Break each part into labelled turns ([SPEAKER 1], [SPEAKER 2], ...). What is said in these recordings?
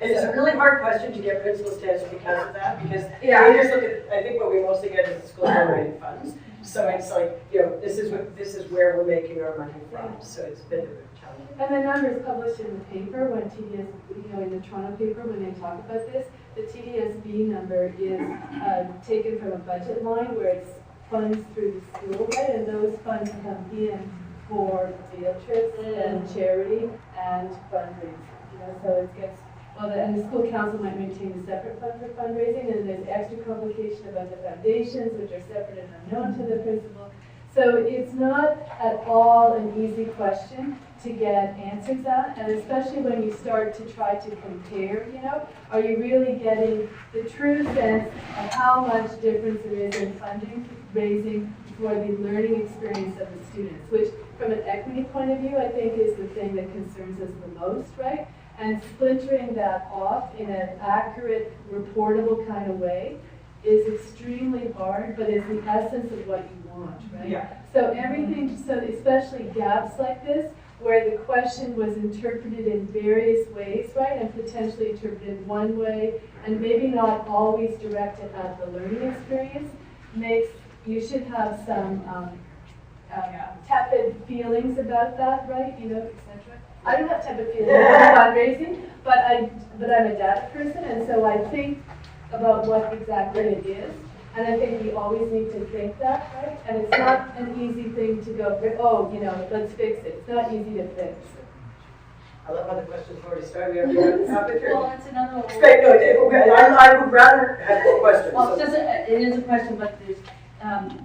[SPEAKER 1] And it's a really hard question to get principals to answer because of that, because they
[SPEAKER 2] Yeah.
[SPEAKER 1] just look at, I think what we mostly get is school generated funds. So it's like, you know, this is where we're making our money from. So it's been a challenge.
[SPEAKER 2] And the numbers published in the paper when TDS, in the Toronto paper, when they talk about this, the TDSB number is taken from a budget line where it's funds through the school, right? And those funds come in for field trips and charity and fundraising. So it gets, and the school council might maintain a separate fund for fundraising, and there's extra complication about the foundations, which are separate and unknown to the principal. So it's not at all an easy question to get answers at, and especially when you start to try to compare, are you really getting the true sense of how much difference there is in funding, raising for the learning experience of the students, which from an equity point of view, I think is the thing that concerns us the most, right? And splintering that off in an accurate, reportable kind of way is extremely hard, but is the essence of what you want, right?
[SPEAKER 1] Yeah.
[SPEAKER 2] So everything, so especially gaps like this, where the question was interpreted in various ways, right? And potentially interpreted one way, and maybe not always directed at the learning experience, you should have some tepid feelings about that, right? etc. I don't have tepid feelings about fundraising, but I'm a data person, and so I think about what exactly it is, and I think we always need to think that, right? And it's not an easy thing to go, let's fix it. It's not easy to fix.
[SPEAKER 1] I love how the questions already started. Well,
[SPEAKER 3] it's another one.
[SPEAKER 1] Great, no, I would rather have a question.
[SPEAKER 3] Well, it is a question, but there's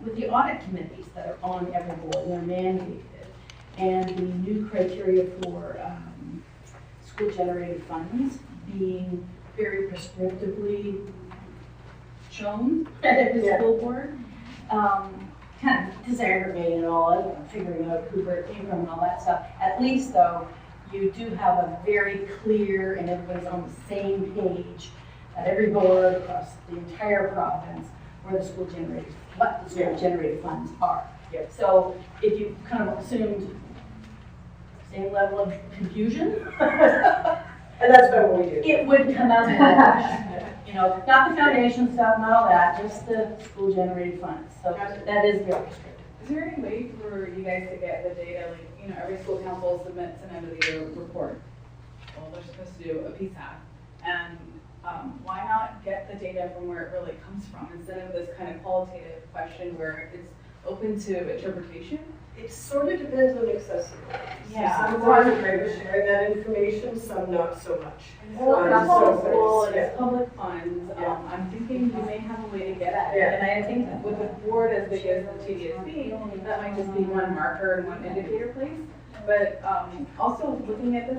[SPEAKER 3] with the audit committees that are on every board, they're mandated, and the new criteria for school-generated funds being very prescriptively shown at the school board, kind of disaggregating it all, figuring out who it came from and all that stuff. At least, though, you do have a very clear, and everybody's on the same page at every board across the entire province where the what the school-generated funds are.
[SPEAKER 1] Yep.
[SPEAKER 3] So if you kind of assumed same level of confusion,
[SPEAKER 1] and that's about what we do.
[SPEAKER 3] It would come out in the wash. Not the foundation stuff, not all that, just the school-generated funds. So that is very restrictive.
[SPEAKER 4] Is there any way for you guys to get the data, every school council submits an end-of-the-year report? Well, they're supposed to do a PSAP, and why not get the data from where it really comes from instead of this kind of qualitative question where it's open to interpretation?
[SPEAKER 1] It sort of depends on accessibility.
[SPEAKER 4] Yeah.
[SPEAKER 1] So some boards are great with sharing that information, some not so much.
[SPEAKER 4] Well, it's school and it's public funds. I'm thinking you may have a way to get at it. And I think with a board as big as the TDSB, that might just be one marker and one indicator place. But also looking at this,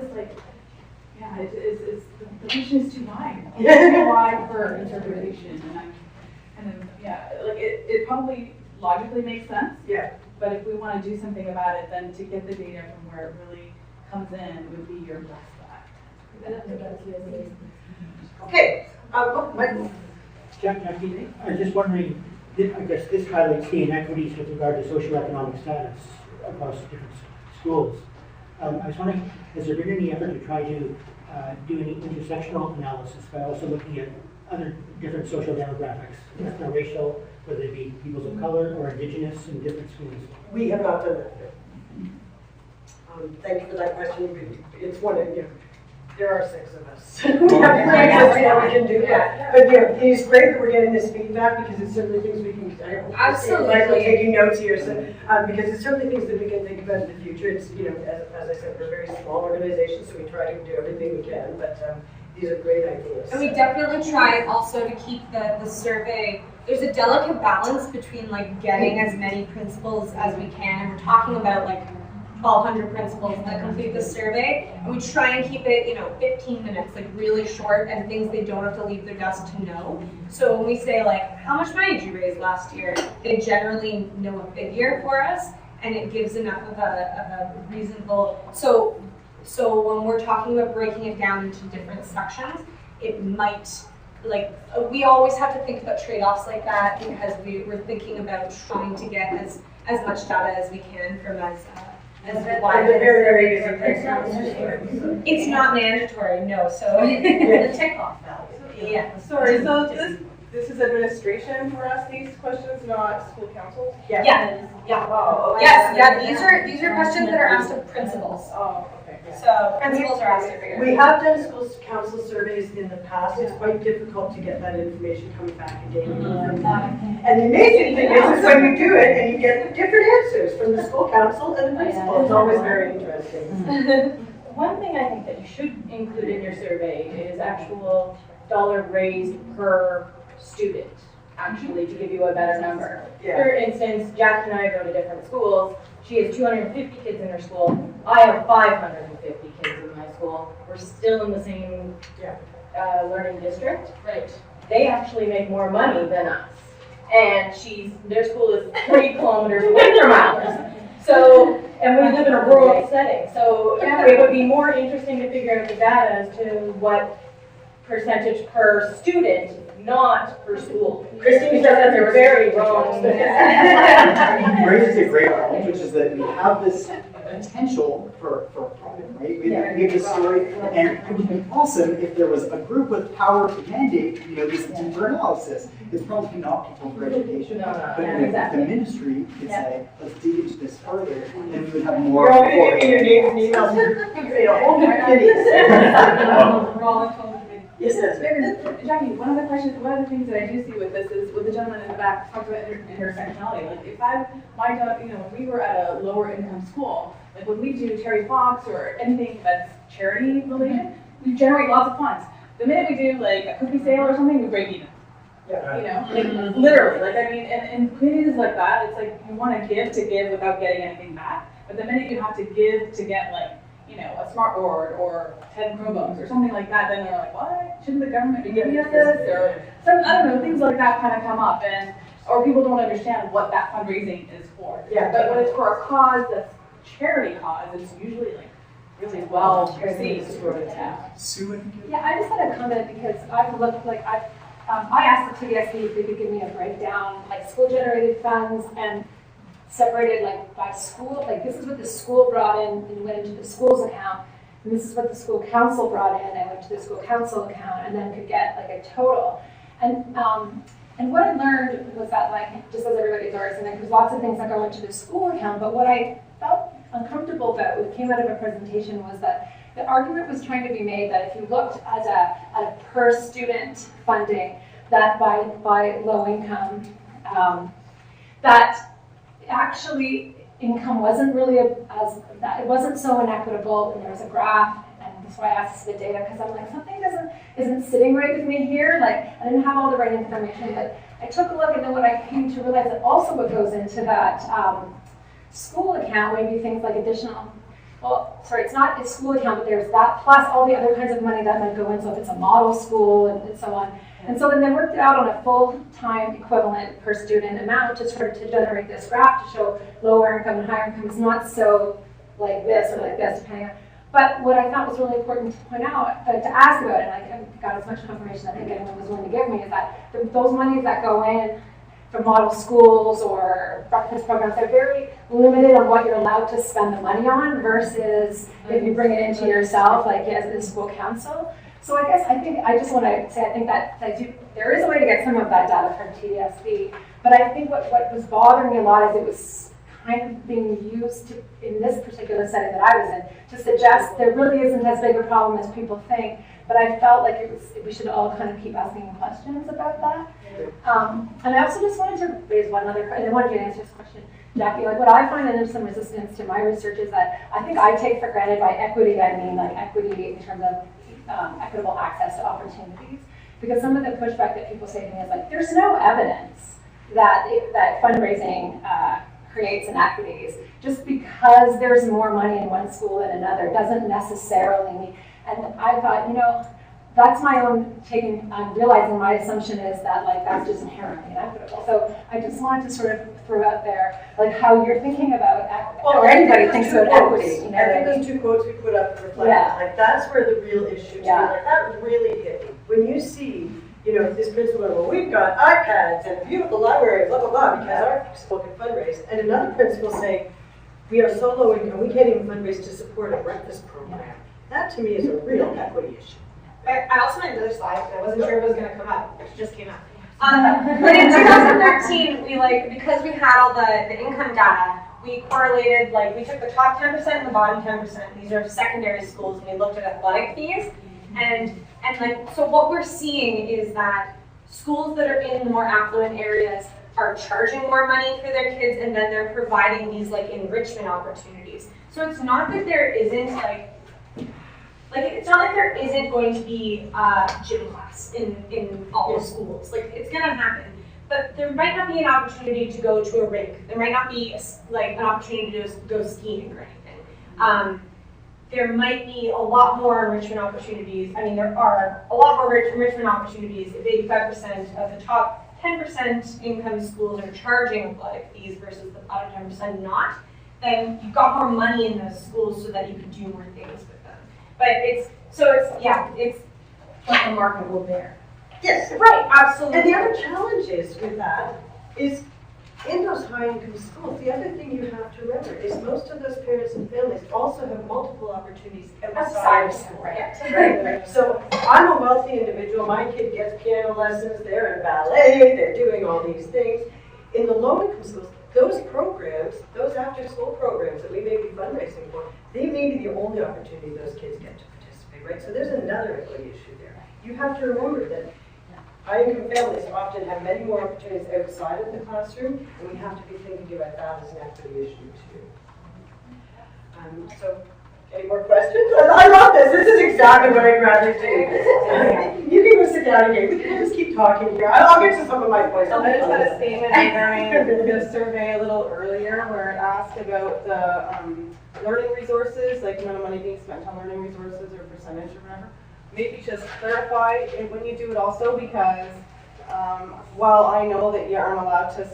[SPEAKER 4] the vision is too wide. It's too wide for interpretation. It probably logically makes sense.
[SPEAKER 1] Yeah.
[SPEAKER 4] But if we want to do something about it, then to get the data from where it really comes in would be your best bet.
[SPEAKER 1] Okay. Michael.
[SPEAKER 5] Jackie, I was just wondering, I guess this highlights the inequities with regard to socioeconomic status across different schools. I was wondering, has there been any effort to try to do any intersectional analysis by also looking at other different social demographics, racial, whether it be peoples of color or indigenous in different schools?
[SPEAKER 1] We have not done that yet. Thank you for that question. It's one of, there are 6 of us. We can do that. But it's great that we're getting this feedback because it's certainly things we can.
[SPEAKER 6] Absolutely.
[SPEAKER 1] Michael taking notes here, so because it's certainly things that we can think about in the future. It's as I said, we're a very small organization, so we try to do everything we can. But these are great ideas.
[SPEAKER 6] And we definitely try also to keep the survey. There's a delicate balance between getting as many principals as we can, and we're talking about 1,200 principals that complete the survey, and we try and keep it 15 minutes, really short, and things they don't have to leave their desk to know. So when we say how much money did you raise last year, they generally know a figure for us, and it gives enough of a reasonable. So when we're talking about breaking it down into different sections, it might. We always have to think about trade-offs like that because we're thinking about trying to get as much data as we can from As to
[SPEAKER 1] And
[SPEAKER 6] why
[SPEAKER 1] the very, very
[SPEAKER 6] surveys
[SPEAKER 1] easy
[SPEAKER 6] are
[SPEAKER 1] thing.
[SPEAKER 6] printed. It's not mandatory, no, so.
[SPEAKER 3] The tick off value.
[SPEAKER 6] Yeah.
[SPEAKER 4] Sorry, so this is administration who asked these questions, not school councils?
[SPEAKER 6] Yeah, yeah.
[SPEAKER 4] Oh, okay.
[SPEAKER 6] Yes, yeah, these are questions that are asked of principals.
[SPEAKER 4] Oh, okay.
[SPEAKER 6] So principals are asked to figure.
[SPEAKER 1] We have done school council surveys in the past. It's quite difficult to get that information coming back again. And the amazing thing is when you do it and you get different answers from the school council and the principal. It's always very interesting.
[SPEAKER 3] One thing I think that you should include in your survey is actual dollar raised per student, actually, to give you a better number.
[SPEAKER 1] Yeah.
[SPEAKER 3] For instance, Jackie and I go to different schools. She has 250 kids in her school. I have 550 kids in my school. We're still in the same learning district.
[SPEAKER 6] Right.
[SPEAKER 3] They actually make more money than us. And their school is 3 kilometers away from ours. So, and we live in a rural setting. So it would be more interesting to figure out the data as to what percentage per student, not per school. Christine says that they're very wrong.
[SPEAKER 7] Raises a great point, which is that we have this potential for profit, right? We have this story, and it would be awesome if there was a group with power to mandate, this deeper analysis. It's probably not people for education, but if the ministry could say, let's dig into this further, then we would have more.
[SPEAKER 1] You're all going to give me your names and emails. You're going to create a whole new committee. Yes, yes.
[SPEAKER 4] Jackie, one of the things that I do see with this is with the gentleman in the back talks about intersectionality. Like if my daughter, when we were at a lower income school, like when we do Terry Fox or anything that's charity related, we generate lots of funds. The minute we do like a cookie sale or something, we break even.
[SPEAKER 1] Yeah.
[SPEAKER 4] Like literally, like I mean, and communities like that, it's like you want to give without getting anything back. But the minute you have to give to get like, a smart board or 10 Chromebooks or something like that, then they're like, what? Shouldn't the government be giving us this? Or some, I don't know, things like that kind of come up, or people don't understand what that fundraising is for.
[SPEAKER 1] Yeah.
[SPEAKER 4] But when it's for a cause that's charity cause, it's usually like really well received.
[SPEAKER 2] Yeah, I just had a comment because I've looked I asked the TDSB if they could give me a breakdown, like school generated funds and separated like by school, like this is what the school brought in and went into the school's account, and this is what the school council brought in and went to the school council account, and then could get like a total. And what I learned was that, like, just as everybody's already saying, there's lots of things that go into the school account, but what I felt uncomfortable about, what came out of a presentation, was that the argument was trying to be made that if you looked at a per student funding, that by low income, that actually income wasn't really it wasn't so inequitable, and there was a graph, and that's why I asked the data, because I'm like, something isn't sitting right with me here, like I didn't have all the right information, but I took a look, and then when I came to realize that also what goes into that school account, maybe things like additional, it's school account, but there's that plus all the other kinds of money that might go in, so if it's a model school and so on. And so then they worked it out on a full-time equivalent per student amount to generate this graph to show lower income and higher income is not so like this or like this, depending on. But what I thought was really important to point out, to ask about, and I got as much confirmation I think anyone was willing to give me, is that those monies that go in for model schools or breakfast programs, they're very limited on what you're allowed to spend the money on versus if you bring it into yourself, like as the school council. So I just want to say, I think that there is a way to get some of that data from TDSB, but I think what was bothering me a lot is it was kind of being used in this particular setting that I was in to suggest there really isn't as big a problem as people think, but I felt like we should all kind of keep asking questions about that. And I also just wanted to raise one other question, and I wanted you to answer this question, Jackie. Like what I find, and there's some resistance to my research, is that I think I take for granted by equity, I mean like equity in terms of equitable access to opportunities, because some of the pushback that people say to me is like, there's no evidence that fundraising creates inequities. Just because there's more money in one school than another doesn't necessarily mean. And I thought, that's my own taking. I'm realizing my assumption is that that's just inherently inequitable. So I just wanted to sort of throw out there how you're thinking about equity, or anybody thinks about equity.
[SPEAKER 1] I think those two quotes we put up reflect that's where the real issue is. That really hit me. When you see, this principal, well, we've got iPads and a beautiful library, blah blah blah, because our school can fundraise, and another principal saying, we are so low income, we can't even fundraise to support a breakfast program. That to me is a real equity issue.
[SPEAKER 6] I also had another slide, and I wasn't sure if it was gonna come up, which just came up. But in 2013, we because we had all the income data, we correlated, we took the top 10% and the bottom 10%. These are secondary schools, and we looked at athletic fees. So what we're seeing is that schools that are in more affluent areas are charging more money for their kids, and then they're providing these enrichment opportunities. So it's not that there isn't it's not like there isn't going to be gym class in all the schools. It's gonna happen. But there might not be an opportunity to go to a rink. There might not be an opportunity to go skiing or anything. There might be a lot more enrichment opportunities. I mean, there are a lot more enrichment opportunities if 85% of the top 10% income schools are charging athletic fees versus the bottom 10% not. Then you've got more money in those schools so that you can do more things with them. But it's
[SPEAKER 3] what the market will bear.
[SPEAKER 1] Yes.
[SPEAKER 6] right, absolutely.
[SPEAKER 1] And the other challenges with that is in those high-income schools, the other thing you have to remember is most of those parents and families also have multiple opportunities outside of school. Right? So I'm a wealthy individual, my kid gets piano lessons, they're in ballet, they're doing all these things. In the low-income schools, those programs, those after-school programs that we may be fundraising for, they may be the only opportunity those kids get to participate, right? So there's another equity issue there. You have to remember that high-income families often have many more opportunities outside of the classroom, and we have to be thinking about that as an equity issue too. So, any more questions? I love this. This is exactly what I'd rather do. You can go sit down again. We can just keep talking here. I'll get to some of my points.
[SPEAKER 8] I just had a statement regarding the survey a little earlier where it asked about the learning resources, like the amount of money being spent on learning resources or percentage or whatever. Maybe just clarify when you do it also, because while I know that you aren't allowed to,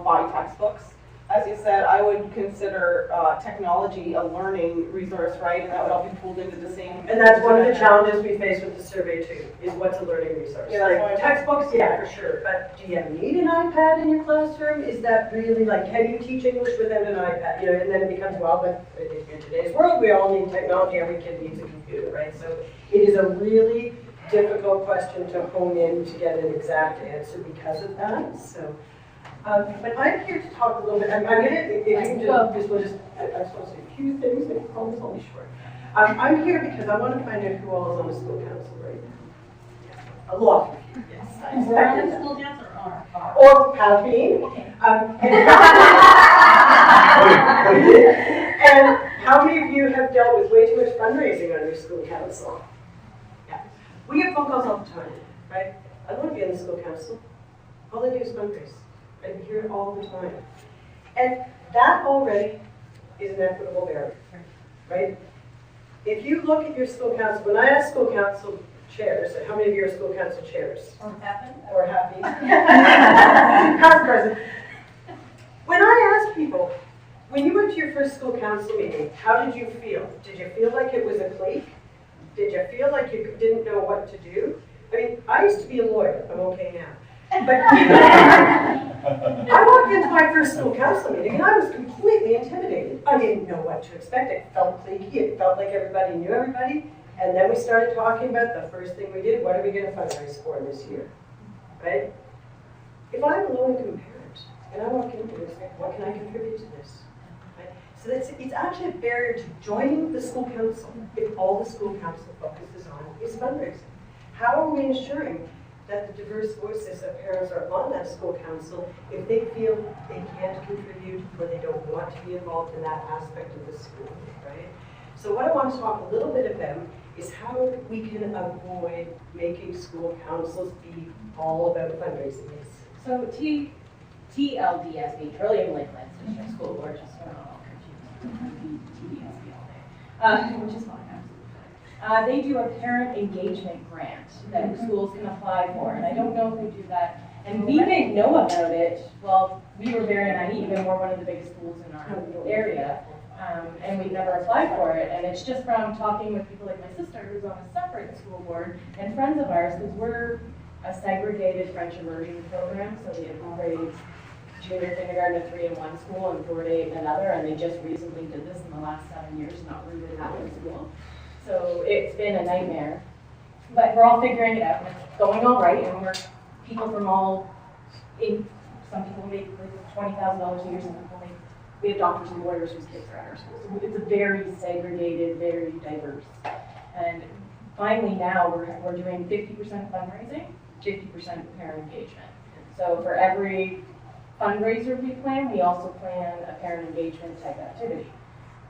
[SPEAKER 8] buy textbooks, as you said, I would consider technology a learning resource, right? And that would all be pulled into the same.
[SPEAKER 1] And that's one of the challenges we face with the survey too, is what's a learning resource.
[SPEAKER 8] Yeah,
[SPEAKER 1] Textbooks, yeah, for sure. But do you need an iPad in your classroom? Is that really can you teach English without an iPad? And then it becomes, but in today's world, we all need technology. Every kid needs a computer, right? So it is a really difficult question to hone in to get an exact answer because of that. So. But I'm here to talk a little bit. I'm going to, if you can I'm supposed to say a few things, but I promise I'll be short. I'm here because I want to find out who all is on the school council right now. A lot of you, yes. I
[SPEAKER 3] We're on
[SPEAKER 1] expected
[SPEAKER 3] the
[SPEAKER 1] that.
[SPEAKER 3] school council
[SPEAKER 1] Or have been. And how many of you have dealt with way too much fundraising on your school council? Yeah. We get phone calls all the time, right? I don't want to be on the school council. All they do is fundraise. I hear it all the time. And that already is an equitable barrier, right? If you look at your school council, when I ask school council chairs, how many of you are school council chairs? Or happy. Past present. When I ask people, when you went to your first school council meeting, how did you feel? Did you feel like it was a clique? Did you feel like you didn't know what to do? I mean, I used to be a lawyer. I'm okay now. But I walked into my first school council meeting and I was completely intimidated. I didn't know what to expect. It felt cliquey. It felt like everybody knew everybody. And then we started talking about the first thing we did. What are we going to fundraise for this year? Right? If I'm a low-income parent and I walk into this, what can I contribute to this? Right? So it's actually a barrier to joining the school council if all the school council focuses on is fundraising. How are we ensuring that the diverse voices of parents are on that school council if they feel they can't contribute or they don't want to be involved in that aspect of the school, right? So what I want to talk a little bit about is how we can avoid making school councils be all about fundraising.
[SPEAKER 3] So TLDSB, Trillium Lakelands District School Board, just so we're not all confused. TDSB all day, which is fine. They do a parent engagement grant that schools can apply for, and I don't know if we do that. And we didn't know about it. Well, we were very naive, and we're one of the biggest schools in our area, and we never applied for it. And it's just from talking with people like my sister, who's on a separate school board, and friends of ours, because we're a segregated French immersion program, so we have grades junior kindergarten to 3 in one school and 4 to 8 in another, and they just recently did this in the last 7 years, not rooted out in school. So it's been a nightmare. But we're all figuring it out, and it's going all right, and we're people from all, some people make like $20,000 a year, some people make, we have doctors and lawyers whose kids are at our school. So it's a very segregated, very diverse. And finally now we're doing 50% fundraising, 50% parent engagement. So for every fundraiser we plan, we also plan a parent engagement type activity.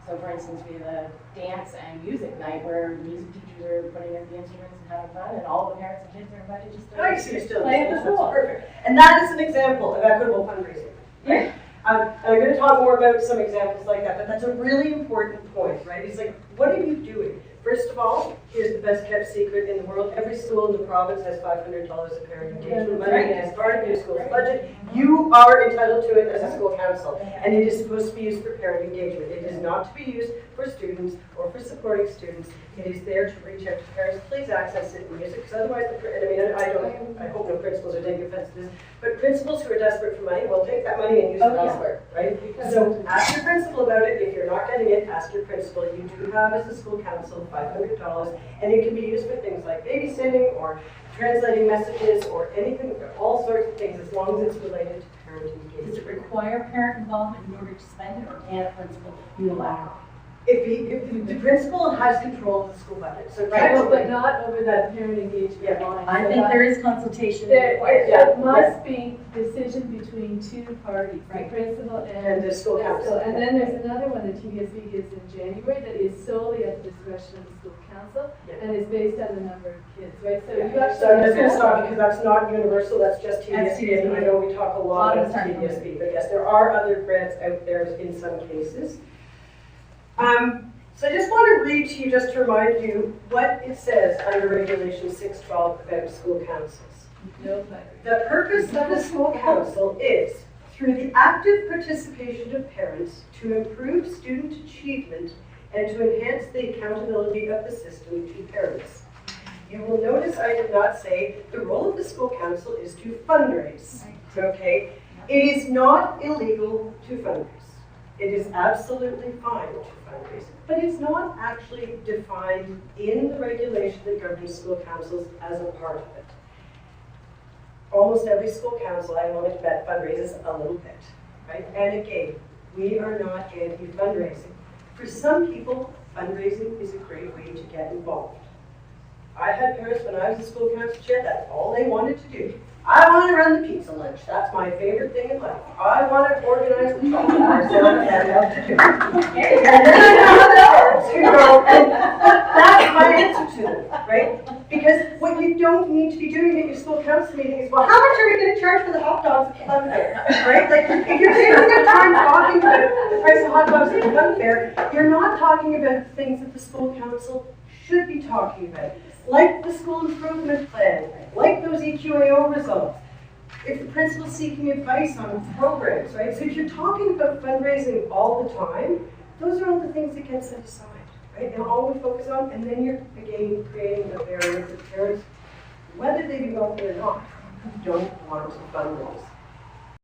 [SPEAKER 3] So for instance, we have a dance and music night where music teachers are putting in the instruments and having fun, and all the parents and kids are invited just to
[SPEAKER 1] I see you still.
[SPEAKER 3] play at the
[SPEAKER 1] That's
[SPEAKER 3] school.
[SPEAKER 1] perfect. And that is an example of equitable fundraising, right? And I'm going to talk more about some examples like that, but that's a really important point, right? It's like, what are you doing? First of all, here's the best kept secret in the world. Every school in the province has $500 of parent engagement money. It is part of your school's budget. You are entitled to it as a school council, and it is supposed to be used for parent engagement. It is not to be used for students or for supporting students. It is there to reach out to parents. Please access it in music, because otherwise, I hope no principals are taking offense to this, but principals who are desperate for money will take that money and use it elsewhere, right? So ask your principal about it. If you're not getting it, ask your principal. You do have, as a school council, $500, and it can be used for things like babysitting or translating messages or anything, all sorts of things, as long as it's related to parent engagement.
[SPEAKER 3] Does it require parent involvement in order to spend it, or can a principal unilaterally?
[SPEAKER 1] If the principal has control of the school budget, so
[SPEAKER 2] Right,
[SPEAKER 1] technically,
[SPEAKER 2] but not over that parent engagement line.
[SPEAKER 3] I
[SPEAKER 2] So
[SPEAKER 3] think
[SPEAKER 2] that-
[SPEAKER 3] there is consultation
[SPEAKER 2] There,
[SPEAKER 3] required.
[SPEAKER 2] it must be decision between two parties, the
[SPEAKER 3] Right.
[SPEAKER 2] principal
[SPEAKER 1] and
[SPEAKER 2] and
[SPEAKER 1] the school council.
[SPEAKER 2] And then there's another one that TDSB gives in January that is solely at the discretion of the school council
[SPEAKER 1] Yeah.
[SPEAKER 2] and is based on the number of kids, right? So you
[SPEAKER 1] So I'm just
[SPEAKER 2] actually.
[SPEAKER 1] going to stop because that's not universal, that's just
[SPEAKER 3] That's
[SPEAKER 1] TDSB. And I know we talk a lot
[SPEAKER 3] Lot of
[SPEAKER 1] about
[SPEAKER 3] time.
[SPEAKER 1] TDSB, but yes, there are other grants out there in some cases. So I just want to read to you, just to remind you what it says under Regulation 612 about school councils.
[SPEAKER 2] No plan.
[SPEAKER 1] The purpose of the school council is, through the active participation of parents, to improve student achievement and to enhance the accountability of the system to parents. You will notice I did not say the role of the school council is to fundraise, okay? It is not illegal to fundraise. It is absolutely fine to fundraise, but it's not actually defined in the regulation that governs school councils as a part of it. Almost every school council, I wanted to bet, fundraises a little bit, right? And again, we are not anti-fundraising. For some people, fundraising is a great way to get involved. I had parents when I was a school council chair, that's all they wanted to do. I want to run the pizza lunch. That's my favorite thing in life. I want to organize the chocolate bars that I love to do. And then I have others who go, and that's my answer to them, right? Because what you don't need to be doing at your school council meeting is, well, how much are we going to charge for the hot dogs at the fun fair, right? Like, if you're taking your time talking about the price of hot dogs at the fun fair, you're not talking about the things that the school council should be talking about. Like the school improvement plan, like those EQAO results. If the principal's seeking advice on programs, right? So if you're talking about fundraising all the time, those are all the things that get set aside, right? And all we focus on, and then you're, again, creating a barrier for parents, whether they be wealthy or not, don't want to fundraise.